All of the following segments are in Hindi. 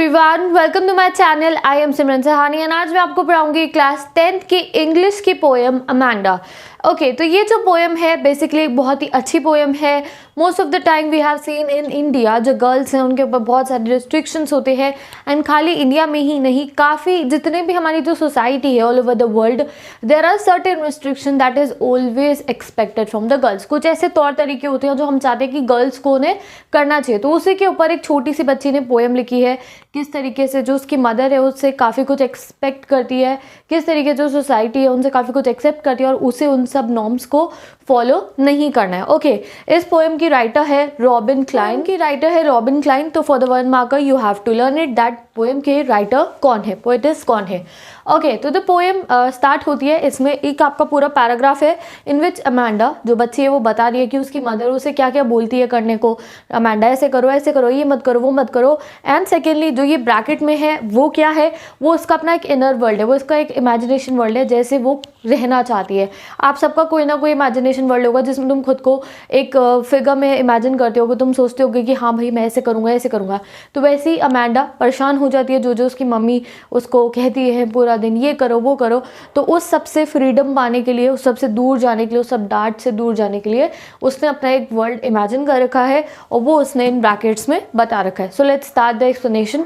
Everyone, welcome to my channel. I am Simran Sahani and आज मैं आपको पढ़ाऊंगी क्लास 10th की इंग्लिश की पोएम अमांडा। ओके, तो ये जो पोएम है बेसिकली एक बहुत ही अच्छी पोएम है। Most of the time we have seen in India जो गर्ल्स हैं उनके ऊपर बहुत सारे रिस्ट्रिक्शंस होते हैं एंड खाली इंडिया में ही नहीं, काफ़ी जितने भी हमारी जो सोसाइटी है all over the world there are certain restriction that is always expected from the girls. कुछ ऐसे तौर तरीके होते हैं जो हम चाहते हैं कि गर्ल्स को उन्हें करना चाहिए। तो उसी के ऊपर एक छोटी सी बच्ची ने पोएम लिखी है, किस तरीके से जो उसकी मदर है उससे काफ़ी कुछ एक्सपेक्ट करती है, किस तरीके जो सोसाइटी है उनसे काफ़ी कुछ एक्सेप्ट करती है और उसे उन सब नॉर्म्स को फॉलो नहीं करना है। ओके, इस पोएम की राइटर है रॉबिन क्लाइन। तो for the 1 marker you have to learn it that poem के राइटर कौन है, पोएटिस कौन है। ओके, तो द पोएम स्टार्ट होती है, इसमें एक आपका पूरा पैराग्राफ है इन विच अमांडा जो बच्ची है वो बता रही है कि उसकी मदर उसे क्या क्या बोलती है करने को। अमांडा ऐसे करो, ये मत करो, वो मत करो। एंड सेकेंडली जो ये ब्रैकेट में है वो क्या है, वो उसका अपना एक इनर वर्ल्ड है, वो इसका एक इमेजिनेशन वर्ल्ड है, जैसे वो रहना चाहती है। आप सबका कोई ना कोई इमेजिनेशन वर्ल्ड होगा जिसमें तुम खुद को एक फिगर में इमेजिन करते होगे, तुम सोचते होगे कि हाँ भाई मैं ऐसे करूँगा। तो वैसे ही अमांडा परेशान हो जाती है जो उसकी मम्मी उसको कहती है पूरा दिन ये करो वो करो। तो उस सब से फ्रीडम पाने के लिए, उस सब से दूर जाने के लिए, उस सब डांट से दूर जाने के लिए उसने अपना एक वर्ल्ड इमेजिन कर रखा है और वो उसने इन ब्रैकेट्स में बता रखा है। So let's start the explanation.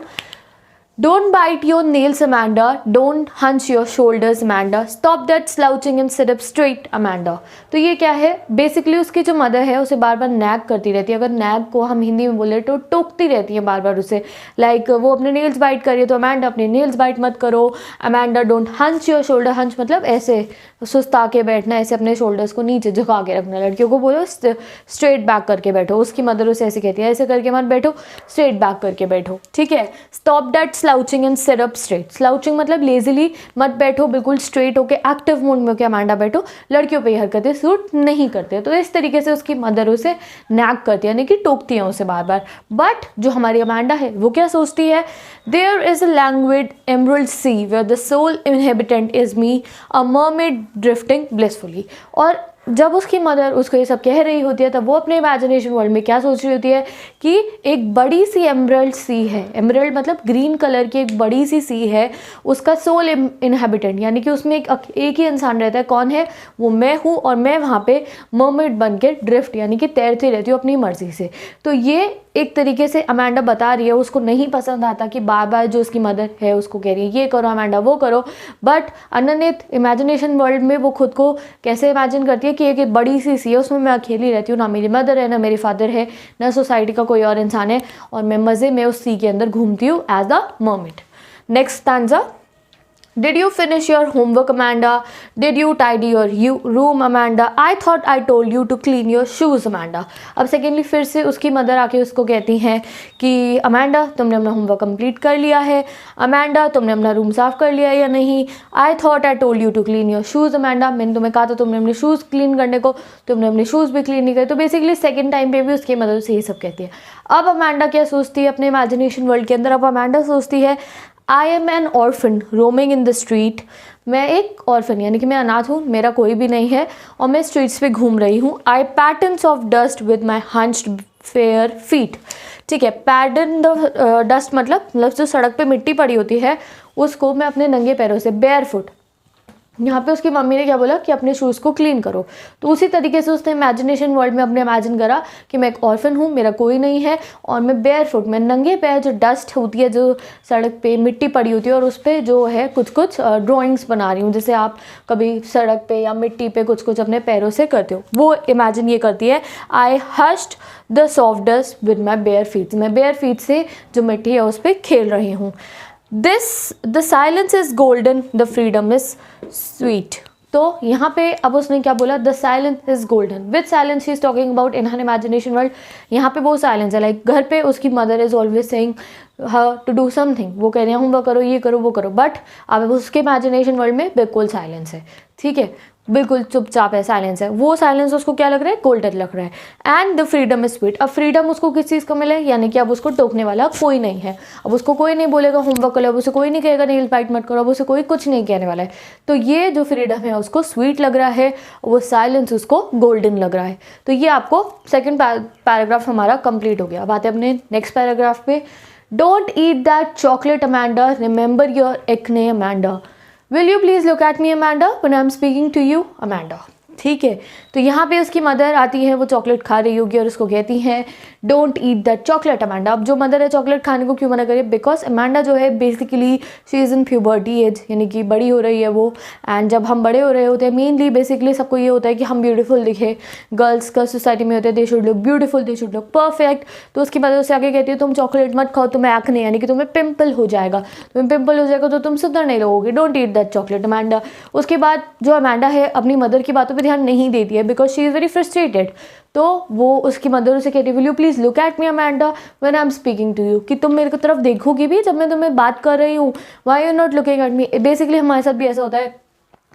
Don't bite your nails, Amanda. Don't hunch your shoulders, Amanda. Stop that slouching and sit up straight, Amanda. तो ये क्या है, बेसिकली उसकी जो मदर है उसे बार बार नैग करती रहती है। अगर नैग को हम हिंदी में बोले तो टोकती रहती है बार बार उसे। लाइक वो अपने नेल्स बाइट कर रही है तो अमांडा अपने नेल्स बाइट मत करो। Amanda don't hunch your shoulder, hunch मतलब ऐसे सुस्ता के बैठना, ऐसे अपने शोल्डर्स को नीचे झुका के रखना। लड़कियों को बोलो स्ट्रेट बैक करके बैठो, उसकी मदर उसे ऐसे कहती है ऐसे करके मत बैठो, स्ट्रेट बैक करके बैठो, ठीक है। Stop that slouching and sit up straight. Slouching मतलब लेजीली मत बैठो, बिल्कुल स्ट्रेट होके एक्टिव मोड में होकर अमांडा बैठो। लड़कियों पे ये हरकतें सूट नहीं करते। तो इस तरीके से उसकी मदर उसे नैग करती है, यानी कि टोकती है उसे बार बार। बट जो हमारी अमांडा है वो क्या सोचती है, there is a languid emerald sea where the sole inhabitant is me, a mermaid drifting blissfully. और जब उसकी मदर उसको ये सब कह रही होती है तब वो अपने इमेजिनेशन वर्ल्ड में क्या सोच रही होती है कि एक बड़ी सी एमरल्ड सी है। एमरल्ड मतलब ग्रीन कलर की एक बड़ी सी है, उसका सोल इनहेबिटेंट यानी कि उसमें एक ही इंसान रहता है। कौन है वो? मैं हूँ और मैं वहाँ पे मरमेड बन के ड्रिफ्ट यानी कि तैरती रहती हूँ अपनी मर्जी से। तो ये एक तरीके से अमांडा बता रही है, उसको नहीं पसंद आता कि बार बार जो उसकी मदर है उसको कह रही है ये करो अमांडा वो करो। बट अंडरनेथ इमेजिनेशन वर्ल्ड में वो खुद को कैसे इमेजिन करती है कि एक बड़ी सी है, उसमें मैं अकेली रहती हूँ, ना मेरी मदर है ना मेरी फादर है ना सोसाइटी का कोई और इंसान है, और मैं मज़े में उस सी के अंदर घूमती हूँ as a mermaid. Next stanza. Did you finish your homework, Amanda? Did you tidy your room, Amanda? I thought I told you to clean your shoes, Amanda. अब सेकेंडली फिर से उसकी मदर आके उसको कहती हैं कि अमांडा तुमने अपना होमवर्क कंप्लीट कर लिया है, अमांडा तुमने अपना रूम साफ़ कर लिया है या नहीं। I thought I told you to clean your shoes, Amanda मैंने तुम्हें कहा था तुमने अपने शूज़ क्लीन करने को, तुमने अपने शूज़ भी क्लीन नहीं करे। तो बेसिकली सेकेंड टाइम पे भी उसकी मदर से ये सब कहती है। अब अमांडा क्या सोचती है अपने इमेजिनेशन वर्ल्ड के अंदर, अब अमांडा सोचती है I am N orphan roaming in the street. मैं एक ऑर्फन यानी कि मैं अनाथ हूँ, मेरा कोई भी नहीं है और मैं स्ट्रीट्स पे घूम रही हूँ। I patterns of dust with my hunched fair feet, ठीक है। पैटर्न द डस्ट मतलब जो सड़क पे मिट्टी पड़ी होती है उसको मैं अपने नंगे पैरों से, बेयर फुट। यहाँ पे उसकी मम्मी ने क्या बोला कि अपने शूज़ को क्लीन करो। तो उसी तरीके से उसने इमेजिनेशन वर्ल्ड में अपने इमेजिन करा कि मैं एक ऑर्फन हूँ, मेरा कोई नहीं है और मैं बेयर फुट, मैं नंगे पैर, जो डस्ट होती है जो सड़क पे मिट्टी पड़ी होती है और उस पर जो है कुछ ड्राइंग्स बना रही हूँ, जैसे आप कभी सड़क पे या मिट्टी पे कुछ अपने पैरों से करते हो, वो इमेजिन ये करती है। I hushed the soft dust with my bare feet, मैं बेयर फीट से जो मिट्टी है उस पर खेल रही हूँ। The silence is golden, the freedom is sweet. तो यहाँ पे अब उसने क्या बोला, the silence is golden. With silence he is talking about in her imagination world. यहाँ पे वो साइलेंस है, लाइक घर पे उसकी mother is always saying her to do something, वो कह रहे हैं होमवर्क करो, ये करो वो करो। बट अब उसके इमेजिनेशन वर्ल्ड में बिल्कुल साइलेंस है, ठीक है, बिल्कुल चुपचाप है, साइलेंस है। वो साइलेंस उसको क्या लग रहा है, गोल्डन लग रहा है। And the freedom is sweet. अब फ्रीडम उसको किस चीज़ का मिले, यानी कि अब उसको टोकने वाला कोई नहीं है। अब उसको कोई नहीं बोलेगा होमवर्क करो, अब उसे कोई नहीं कहेगा नेल बाइट मत करो, अब उसे कोई कुछ नहीं कहने वाला है। तो ये जो फ्रीडम है उसको स्वीट लग रहा है, वो साइलेंस उसको गोल्डन लग रहा है। तो ये आपको सेकेंड पैराग्राफ हमारा कंप्लीट हो गया। अब आते हैं अपने नेक्स्ट पैराग्राफ पे। Don't eat that chocolate Amanda, remember your acne Amanda, will you please look at me Amanda when I am speaking to you Amanda. ठीक है, तो यहाँ पे उसकी मदर आती है, वो चॉकलेट खा रही होगी और उसको कहती हैं don't eat that chocolate Amanda. अब जो मदर है चॉकलेट खाने को क्यों मना करे, बिकॉज अमेंडा जो है basically she is in puberty as, यानी कि बड़ी हो रही है वो। एंड जब हम बड़े हो रहे होते हैं मेनली बेसिकली सबको ये होता है कि हम ब्यूटीफुल दिखे, गर्ल्स का सोसाइटी में होते हैं they should look beautiful, they should look perfect. तो उसकी मदर उससे आगे कहती है तुम चॉकलेट मत खाओ, तुम्हें एक्ने यानी कि तुम्हें पिंपल हो जाएगा, तुम्हें पिंपल हो जाएगा तो तुम सुधर नहीं रहोगे, don't eat that chocolate Amanda. उसके बाद जो अमेंडा है अपनी मदर की बातों पर ध्यान नहीं देती है because she is very frustrated. तो वो उसकी मदर उसे कहती है will you please look at me Amanda when I am speaking to you, कि तुम मेरे को तरफ देखोगी भी जब मैं तुम्हें बात कर रही हूँ, why you not looking at me. Basically हमारे साथ भी ऐसा होता है,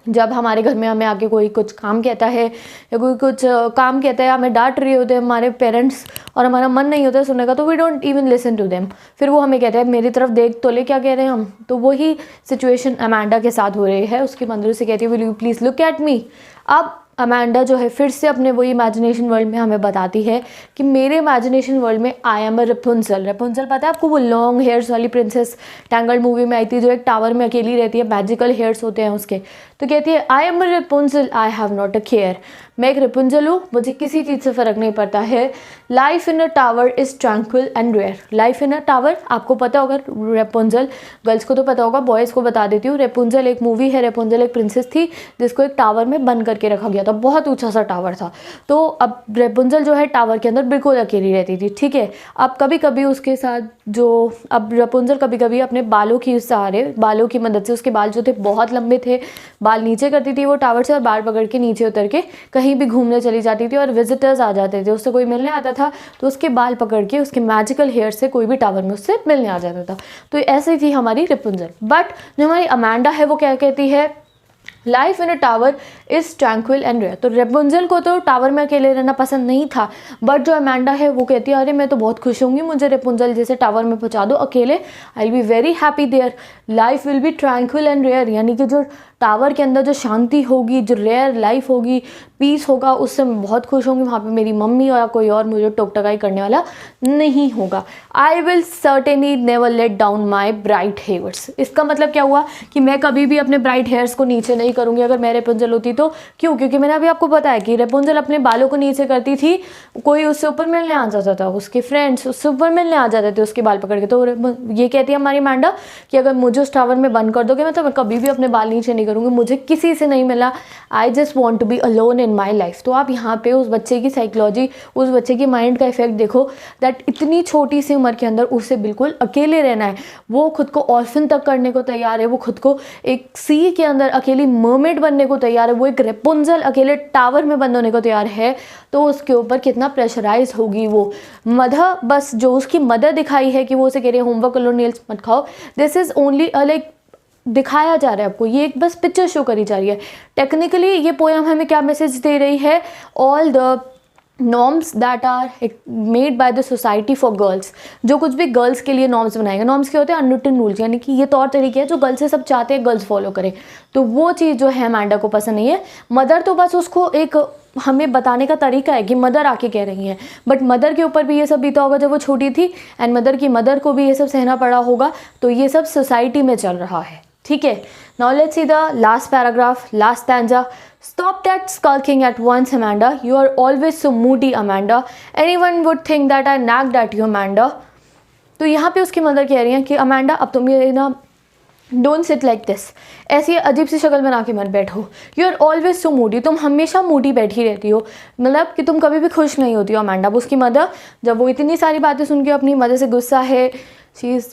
जब हमारे घर में हमें आके कोई कुछ काम कहता है या कोई कुछ काम कहता है, हमें डांट रहे होते हैं हमारे पेरेंट्स और हमारा मन नहीं होता है सुनने का, तो we don't even listen to them. फिर वो हमें कहते हैं मेरी तरफ देख तो ले, क्या कह रहे हैं हम। तो वही सिचुएशन अमेंडा के साथ हो रही है। उसकी मदर से कहती है will you please look at मी। अब अमेंडा जो है फिर से अपने वही इमेजिनेशन वर्ल्ड में हमें बताती है कि मेरे इमेजिनेशन वर्ल्ड में I am a Rapunzel. Rapunzel पता है आपको, वो लॉन्ग हेयर्स वाली प्रिंसेस टैंगल्ड मूवी में आई थी, जो एक टावर में अकेली रहती है, मैजिकल हेयर्स होते हैं उसके। तो कहती है I am a Rapunzel, I have not a care, मैं एक रेपुंजल हूँ, मुझे किसी चीज़ से फ़र्क नहीं पड़ता है। Life in a tower is tranquil and rare. Life in a tower आपको पता होगा, रेपुंजल गर्ल्स को तो पता होगा, बॉयज़ को बता देती हूँ। रेपुंजल एक मूवी है, रेपुंजल एक प्रिंसेस थी जिसको एक टावर में बंद करके रखा गया था, बहुत ऊंचा सा टावर था। तो अब रेपुंजल जो है टावर के अंदर बिल्कुल अकेली रहती थी। ठीक है, अब कभी कभी उसके साथ जो, अब रेपुंजल कभी कभी अपने बालों की सहारे, बालों की मदद से, उसके बाल जो थे बहुत लंबे थे, बाल नीचे करती थी वो टावर से और बाल पकड़ के नीचे उतर के कहीं भी घूमने चली जाती थी और विजिटर्स आ जाते थे, उससे कोई मिलने आता था तो उसके बाल पकड़ के उसके मैजिकल हेयर से कोई भी टावर में उससे मिलने आ जाता था। तो ऐसे ही थी हमारी रेपुंजल। बट जो हमारी अमेंडा है वो क्या कहती है, life in a tower is tranquil and rare. तो रेपुंजल को तो टावर में अकेले रहना पसंद नहीं था, बट जो अमेंडा है वो कहती है अरे मैं तो बहुत खुश होंगी, मुझे रेपुंजल जैसे टावर में पहुंचा दो अकेले, I will be very happy there, life will be tranquil and rare, यानी कि जो टावर के अंदर जो शांति होगी, जो रेयर लाइफ होगी, पीस होगा, उससे मैं बहुत खुश होंगी, वहाँ पे मेरी मम्मी या कोई और मुझे टोक टकाई करने वाला नहीं होगा। I will certainly never let down my bright hairs. इसका मतलब क्या हुआ कि मैं कभी भी अपने ब्राइट हेयर्स को नीचे नहीं करूँगी अगर मैं रेपुंजल होती तो। क्यों? क्योंकि मैंने अभी आपको बताया कि रेपुंजल अपने बालों को नीचे करती थी, कोई उससे ऊपर मिलने आ जाता था, उसके फ्रेंड्स उससे ऊपर मिलने आ जाते थे उसके बाल पकड़ के। तो ये कहती है हमारी अमेंडा कि अगर मुझे उस टावर में बंद कर दोगे मैं तो मैं कभी भी अपने बाल नीचे नहीं करूँगी, मुझे किसी से नहीं मिला, I just want to be alone in my life. तो आप यहाँ पे उस बच्चे की साइकोलॉजी, उस बच्चे की माइंड का इफेक्ट देखो, दैट इतनी छोटी सी उम्र के अंदर उसे बिल्कुल अकेले रहना है, वो खुद को ऑर्फन तक करने को तैयार है, वो खुद को एक सी के अंदर अकेली मर्मेड बनने को तैयार है, वो एक रेपुंजल अकेले टावर में बंद होने को तैयार है। तो उसके ऊपर कितना प्रेशराइज होगी वो मदर। बस जो उसकी मदर दिखाई है कि वो उसे कह रही है होमवर्क कर लो, नेल्स मत खाओ, दिस इज ओनली लाइक दिखाया जा रहा है आपको, ये एक बस पिक्चर शो करी जा रही है। टेक्निकली ये पोएम हमें क्या मैसेज दे रही है, all the norms that are made by the society for girls, जो कुछ भी गर्ल्स के लिए नॉर्म्स बनाएंगे, नॉर्म्स क्या होते हैं, अनरिटन रूल्स, यानी कि ये तौर तरीके हैं जो गर्ल्स से सब चाहते हैं गर्ल्स फॉलो करें। तो वो चीज़ जो है अमेंडा को पसंद नहीं है। मदर तो बस उसको एक हमें बताने का तरीका है कि मदर आके कह रही हैं, बट मदर के ऊपर भी ये सब बीता होगा जब वो छोटी थी, एंड मदर की मदर को भी ये सब सहना पड़ा होगा। तो ये सब सोसाइटी में चल रहा है। ठीक है, now let's see the last paragraph, last stanza. Stop that skulking at once, Amanda. You are always so moody, Amanda. Anyone would think that I nagged at you, Amanda. तो यहाँ पे उसकी मदर कह रही हैं कि अमेंडा अब तुम ये ना डोंट सिट लाइक दिस, ऐसी अजीब सी शक्ल बना के मत बैठो। You are always so moody, तुम हमेशा मूडी बैठी रहती हो, मतलब कि तुम कभी भी खुश नहीं होती हो अमेंडा। उसकी मदर जब वो इतनी सारी बातें सुन के अपनी मदर से गुस्सा है, शी इज़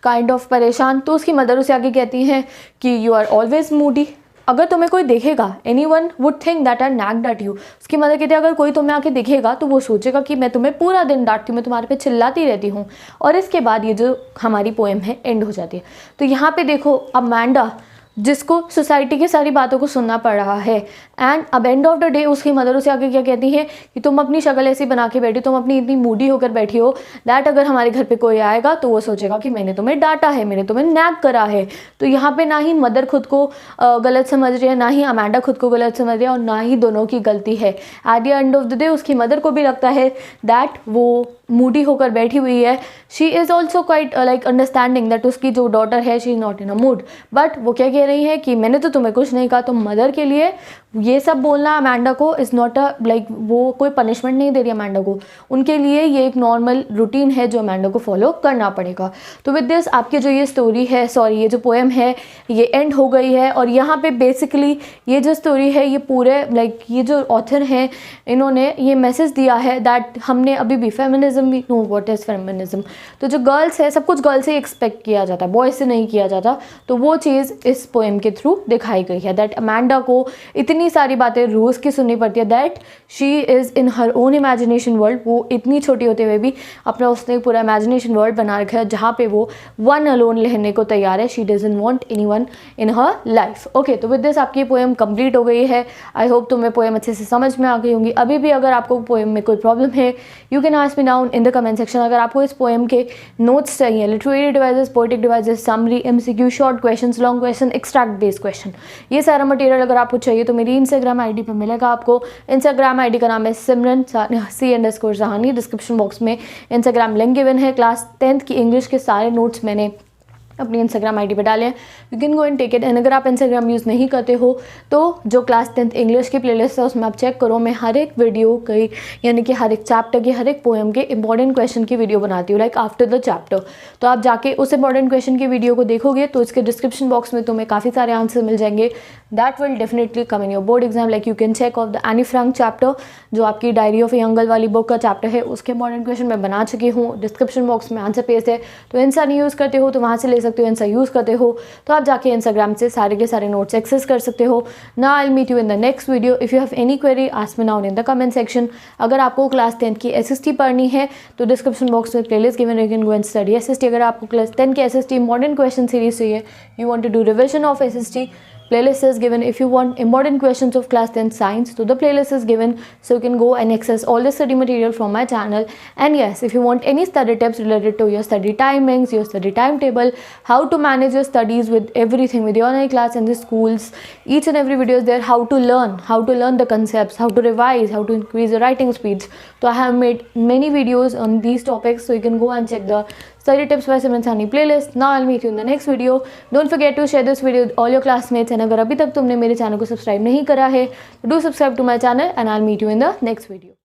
काइंड ऑफ परेशान, तो उसकी मदर उसे आगे कहती हैं कि यू आर ऑलवेज मूडी, अगर तुम्हें कोई देखेगा, anyone would think that I nagged at you. उसकी मदर कहती है अगर कोई तुम्हें आके देखेगा तो वो सोचेगा कि मैं तुम्हें पूरा दिन डांटती हूँ, मैं तुम्हारे पे चिल्लाती रहती हूँ। और इसके बाद ये जो हमारी पोएम है एंड हो जाती है। तो यहाँ पे देखो अमेंडा जिसको सोसाइटी की सारी बातों को सुनना पड़ रहा है, एंड अब एंड ऑफ द डे उसकी मदर उसे आगे क्या कहती है कि तुम अपनी शक्ल ऐसी बना के बैठी, तुम अपनी इतनी मूडी होकर बैठी हो दैट अगर हमारे घर पे कोई आएगा तो वो सोचेगा कि मैंने तुम्हें डांटा है, मैंने तुम्हें नैग करा है। तो यहाँ पे ना ही मदर खुद को गलत समझ रही है, ना ही अमेंडा खुद को गलत समझ रही है, और ना ही दोनों की गलती है। At the end of the day उसकी मदर को भी लगता है दैट वो मूडी होकर बैठी हुई है, she is also quite like understanding that उसकी जो डॉटर है she is not in a mood. But वो क्या कह रही है कि मैंने तो तुम्हें कुछ नहीं कहा। तो मदर के लिए ये सब बोलना अमेंडा को इज़ नॉट अ लाइक, वो कोई पनिशमेंट नहीं दे रही अमेंडा को, उनके लिए ये एक नॉर्मल रूटीन है जो अमेंडा को फॉलो करना पड़ेगा। तो विद दिस आपकी जो ये स्टोरी है, सॉरी ये जो पोएम है ये एंड हो गई है। और यहाँ पे बेसिकली ये जो स्टोरी है ये पूरे लाइक ये जो ऑथर हैं इन्होंने ये मैसेज दिया है दैट हमने अभी भी फेमिनिज्म भी नो व्हाट इज़ फेमिनिज्म। तो जो गर्ल्स है सब कुछ गर्ल्स से एक्सपेक्ट किया जाता है, बॉयज़ से नहीं किया जाता। तो वो चीज़ इस पोएम के थ्रू दिखाई गई है दैट अमेंडा को इतनी सारी बातें रोज़ की सुननी पड़ती है, that she is in her own imagination world. वो इतनी छोटी होते हुए भी अपना उसने पूरा इमेजिनेशन वर्ल्ड बना रखा है जहाँ पे वो वन अलोन रहने को तैयार है। She doesn't want anyone in her life. Okay, तो विद दिस आपकी पोएम कंप्लीट हो गई है। आई होप तुम्हें पोएम अच्छे से समझ में आ गई होंगी। अभी भी अगर आपको पोएम में कोई प्रॉब्लम है you can ask me down in the comment section. अगर आपको इस पोएम के नोट्स चाहिए, literary devices, poetic devices, summary, MCQ, short questions, long question, extract based question, ये सारा मटेरियल अगर आपको चाहिए तो मेरी इंस्टाग्राम आईडी पर मिलेगा आपको। इंस्टाग्राम आईडी का नाम है सिमरन C_Sahani। डिस्क्रिप्शन बॉक्स में इंस्टाग्राम लिंक गिवन है। क्लास 10th की इंग्लिश के सारे नोट्स मैंने अपनी इंस्टाग्राम आईडी पे डालें, you can go and take it. And अगर आप इंस्टाग्राम यूज़ नहीं करते हो तो जो क्लास 10th इंग्लिश की प्लेलिस्ट है उसमें आप चेक करो, मैं हर एक वीडियो की यानी कि हर एक चैप्टर की, हर एक पोएम के इंपॉर्टेंट क्वेश्चन की वीडियो बनाती हूँ लाइक आफ्टर द चैप्टर। तो आप जाके उस इंपॉर्टेंट क्वेश्चन की वीडियो को देखोगे तो इसके डिस्क्रिप्शन बॉक्स में तुम्हें काफ़ी सारे आंसर मिल जाएंगे that will definitely come in your board exam. Like you can check of the Anne Frank chapter, जो आपकी डायरी ऑफ यंग गर्ल वाली बुक का चैप्टर है, उसके इंपॉर्टेंट क्वेश्चन मैं बना चुकी हूँ। डिस्क्रिप्शन बॉक्स में आंसर पेज है, तो इंस्टा नहीं यूज़ करते हो तो वहाँ से ले सकते हो, इंस्टा यूज़ करते हो तो आप जाके इंस्टाग्राम से सारे के सारे नोट्स एक्सेस कर सकते हो। ना I meet you in the next video. If you have any query ask me down in the comment section. अगर आपको क्लास 10th की SST पढ़नी है तो डिस्क्रिप्शन बॉक्स में playlist given, you can go and study SST। अगर आपको क्लास 10 की SST इंपॉर्टेंट क्वेश्चन सीरीज चाहिए, you want to do revision of SST, playlist is given. If you want important questions of class 10 science, so the playlist is given, so you can go and access all the study material from my channel. And yes, if you want any study tips related to your study timings, your study timetable, how to manage your studies with everything, with your online class and the schools, each and every video is there. How to learn the concepts, how to revise, how to increase your writing speeds. So I have made many videos on these topics, so you can go and check the study tips by Simran Sahni playlist. Now I'll meet you in the next video. Don't forget to share this video with all your classmates. And अगर अभी तक तुमने मेरे चैनल को सब्सक्राइब नहीं करा है, do subscribe to my channel and I'll meet you in the next video.